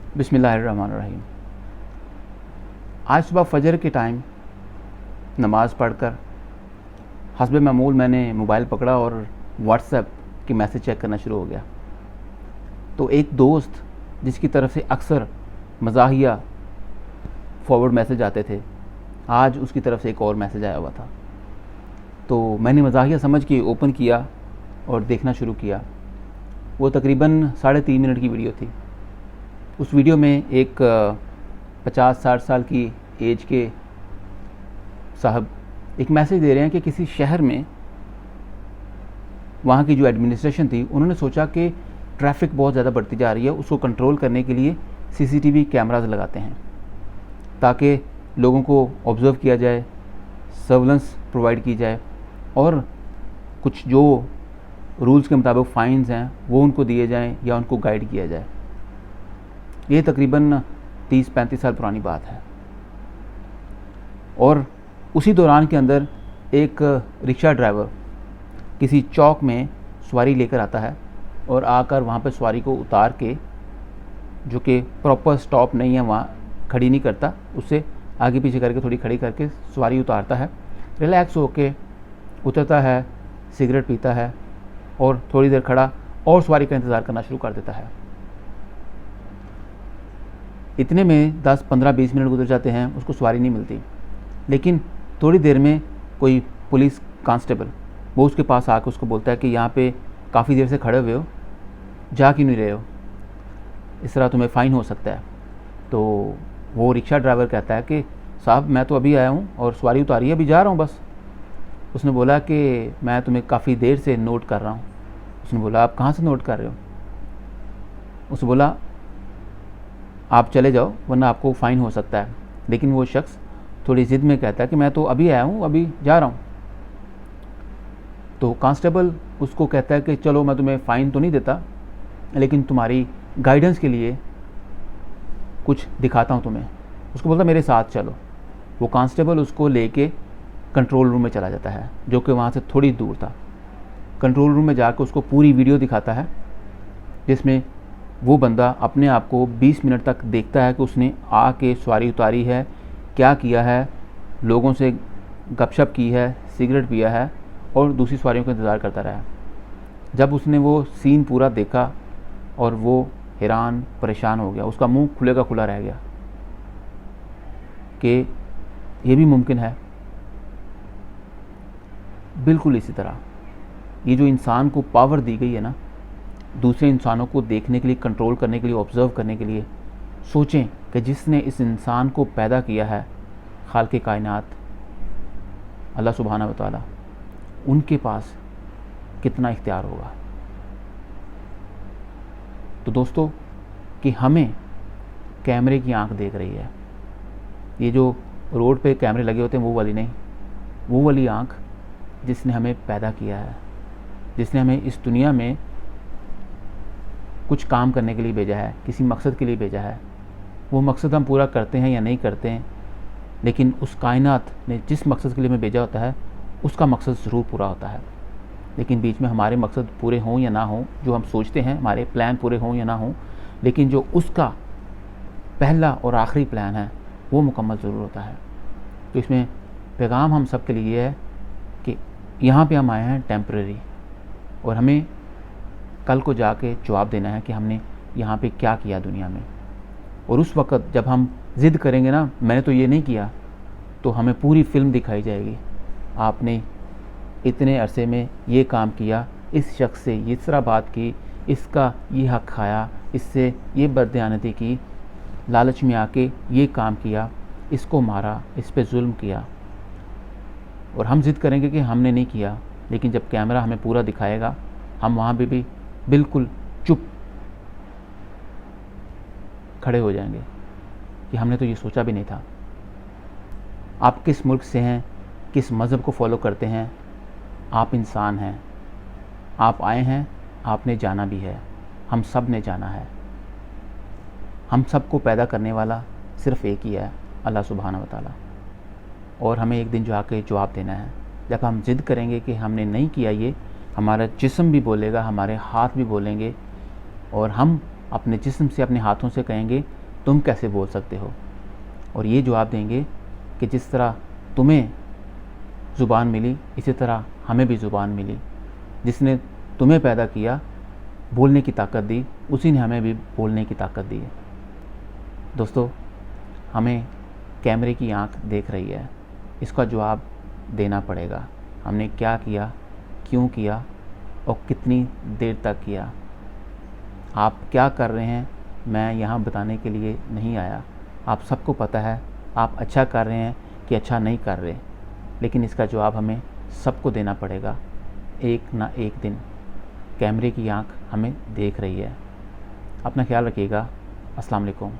बिस्मिल्लाहिर्रहमानिर्रहीम। आज सुबह फ़जर के टाइम नमाज़ पढ़कर हस्बे मामूल मैंने मोबाइल पकड़ा और व्हाट्सएप के मैसेज चेक करना शुरू हो गया। तो एक दोस्त जिसकी तरफ से अक्सर मज़ाहिया फॉरवर्ड मैसेज आते थे, आज उसकी तरफ से एक और मैसेज आया हुआ था। तो मैंने मज़ाहिया समझ के ओपन किया और देखना शुरू किया। वो तकरीबन 3.5 मिनट की वीडियो थी। उस वीडियो में एक 50-60 साल की एज के साहब एक मैसेज दे रहे हैं कि किसी शहर में वहाँ की जो एडमिनिस्ट्रेशन थी, उन्होंने सोचा कि ट्रैफिक बहुत ज़्यादा बढ़ती जा रही है, उसको कंट्रोल करने के लिए सीसीटीवी कैमराज लगाते हैं ताकि लोगों को ऑब्ज़र्व किया जाए, सर्विलेंस प्रोवाइड की जाए और कुछ जो रूल्स के मुताबिक फ़ाइन्स हैं वो उनको दिए जाएं या उनको गाइड किया जाए। ये तकरीबन 30-35 साल पुरानी बात है। और उसी दौरान के अंदर एक रिक्शा ड्राइवर किसी चौक में सवारी लेकर आता है और आकर वहाँ पर सवारी को उतार के, जो कि प्रॉपर स्टॉप नहीं है, वहाँ खड़ी नहीं करता, उससे आगे पीछे करके थोड़ी खड़ी करके सवारी उतारता है, रिलैक्स होके उतरता है, सिगरेट पीता है और थोड़ी देर खड़ा और सवारी का इंतज़ार करना शुरू कर देता है। इतने में 10, 15, 20 मिनट गुजर जाते हैं, उसको सवारी नहीं मिलती। लेकिन थोड़ी देर में कोई पुलिस कांस्टेबल वो उसके पास आकर उसको बोलता है कि यहाँ पे काफ़ी देर से खड़े हुए हो, जा क्यों नहीं रहे हो, इस तरह तुम्हें फ़ाइन हो सकता है। तो वो रिक्शा ड्राइवर कहता है कि साहब मैं तो अभी आया हूँ और सवारी उतारी है, अभी जा रहा हूँ बस। उसने बोला कि मैं तुम्हें काफ़ी देर से नोट कर रहा हूँ। उसने बोला आप कहाँ से नोट कर रहे हो? उसने बोला आप चले जाओ वरना आपको फ़ाइन हो सकता है। लेकिन वो शख्स थोड़ी ज़िद में कहता है कि मैं तो अभी आया हूँ, अभी जा रहा हूँ। तो कांस्टेबल उसको कहता है कि चलो मैं तुम्हें फ़ाइन तो नहीं देता, लेकिन तुम्हारी गाइडेंस के लिए कुछ दिखाता हूँ तुम्हें। उसको बोलता मेरे साथ चलो। वो कांस्टेबल उसको लेके कंट्रोल रूम में चला जाता है, जो कि वहाँ से थोड़ी दूर था। कंट्रोल रूम में जाकर उसको पूरी वीडियो दिखाता है, जिसमें वो बंदा अपने आप को 20 मिनट तक देखता है कि उसने आके सवारी उतारी है, क्या किया है, लोगों से गपशप की है, सिगरेट पिया है और दूसरी सवारियों का इंतज़ार करता रहा। जब उसने वो सीन पूरा देखा और वो हैरान परेशान हो गया, उसका मुंह खुले का खुला रह गया कि ये भी मुमकिन है। बिल्कुल इसी तरह ये जो इंसान को पावर दी गई है ना, दूसरे इंसानों को देखने के लिए, कंट्रोल करने के लिए, ऑब्ज़र्व करने के लिए, सोचें कि जिसने इस इंसान को पैदा किया है, खालिक़ कायनात अल्लाह सुब्हानहू व तआला, उनके पास कितना इख्तियार होगा। तो दोस्तों, कि हमें कैमरे की आंख देख रही है, ये जो रोड पे कैमरे लगे होते हैं वो वाली नहीं, वो वाली आंख जिसने हमें पैदा किया है, जिसने हमें इस दुनिया में कुछ काम करने के लिए भेजा है, किसी मकसद के लिए भेजा है। वो मकसद हम पूरा करते हैं या नहीं करते हैं, लेकिन उस कायनात ने जिस मकसद के लिए हमें भेजा होता है, उसका मकसद ज़रूर पूरा होता है। लेकिन बीच में हमारे मकसद पूरे हों या ना हों, जो हम सोचते हैं हमारे प्लान पूरे हों या ना हों, लेकिन जो उसका पहला और आखिरी प्लान है वो मुकम्मल ज़रूर होता है। तो इसमें पैगाम हम सब के लिए ये है कि यहाँ पे हम आए हैं टेम्परेरी, और हमें कल को जाके जवाब देना है कि हमने यहाँ पे क्या किया दुनिया में। और उस वक़्त जब हम ज़िद करेंगे ना, मैंने तो ये नहीं किया, तो हमें पूरी फ़िल्म दिखाई जाएगी। आपने इतने अरसे में ये काम किया, इस शख्स से इस तरह बात की, इसका ये हक़ खाया, इससे ये बददयानती की, लालच में आके ये काम किया, इसको मारा, इस पे जुल्म किया। और हम ज़िद करेंगे कि हमने नहीं किया, लेकिन जब कैमरा हमें पूरा दिखाएगा, हम वहाँ पे भी बिल्कुल चुप खड़े हो जाएंगे कि हमने तो ये सोचा भी नहीं था। आप किस मुल्क से हैं, किस मज़हब को फॉलो करते हैं, आप इंसान हैं, आप आए हैं, आपने जाना भी है, हम सब ने जाना है। हम सबको पैदा करने वाला सिर्फ़ एक ही है, अल्लाह सुब्हानहू व तआला। और हमें एक दिन जो आके जवाब देना है। जब हम ज़िद करेंगे कि हमने नहीं किया ये, हमारा जिस्म भी बोलेगा, हमारे हाथ भी बोलेंगे, और हम अपने जिस्म से, अपने हाथों से कहेंगे तुम कैसे बोल सकते हो, और ये जवाब देंगे कि जिस तरह तुम्हें ज़ुबान मिली इसी तरह हमें भी ज़ुबान मिली। जिसने तुम्हें पैदा किया, बोलने की ताकत दी, उसी ने हमें भी बोलने की ताकत दी है। दोस्तों, हमें कैमरे की आंख देख रही है, इसका जवाब देना पड़ेगा। हमने क्या किया, क्यों किया और कितनी देर तक किया। आप क्या कर रहे हैं मैं यहाँ बताने के लिए नहीं आया। आप सबको पता है आप अच्छा कर रहे हैं कि अच्छा नहीं कर रहे, लेकिन इसका जवाब हमें सबको देना पड़ेगा। एक ना एक दिन कैमरे की आंख हमें देख रही है। अपना ख्याल रखिएगा। अस्सलाम वालेकुम।